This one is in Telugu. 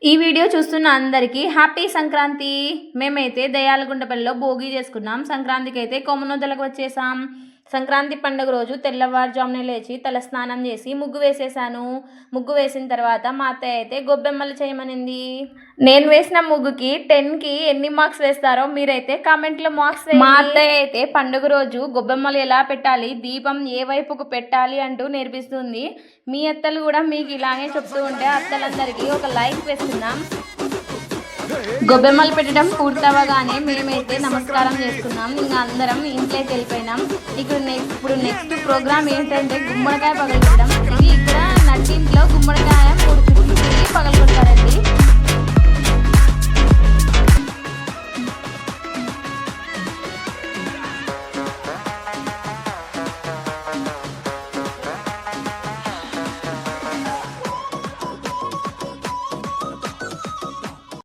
ఈ వీడియో చూస్తున్న అందరికీ హ్యాపీ సంక్రాంతి. మేమైతే దయాలగుంటపల్లిలో భోగి చేసుకున్నాం. సంక్రాంతికి అయితే కొమ్మనొద్దలకు వచ్చేసాం. సంక్రాంతి పండుగ రోజు తెల్లవారుజామునే లేచి తలస్నానం చేసి ముగ్గు వేసేసాను. ముగ్గు వేసిన తర్వాత మా అత్తయ్య అయితే గొబ్బెమ్మలు చేయమనింది. నేను వేసిన ముగ్గుకి 10కి ఎన్ని మార్క్స్ వేస్తారో మీరైతే కామెంట్లో మార్క్స్ వేయండి. మా అత్తయ్య అయితే పండుగ రోజు గొబ్బెమ్మలు ఎలా పెట్టాలి, దీపం ఏ వైపుకు పెట్టాలి అంటూ నేర్పిస్తుంది. మీ అత్తలు కూడా మీకు ఇలాగే చెప్తూ ఉంటే అత్తలందరికీ ఒక లైక్ వేస్తున్నాం. గొబ్బెమ్మలు పెట్టడం పూర్తవగానే మేమైతే నమస్కారం చేసుకున్నాం. ఇంకా అందరం ఇంట్లోకి వెళ్ళిపోయినాం. ఇప్పుడు నెక్స్ట్ ప్రోగ్రామ్ ఏంటంటే గుమ్మడికాయ పగలగొట్టడం. ఇది ఇక్కడ నట్టింట్లో గుమ్మడికాయ 3 పగలగొట్టడం.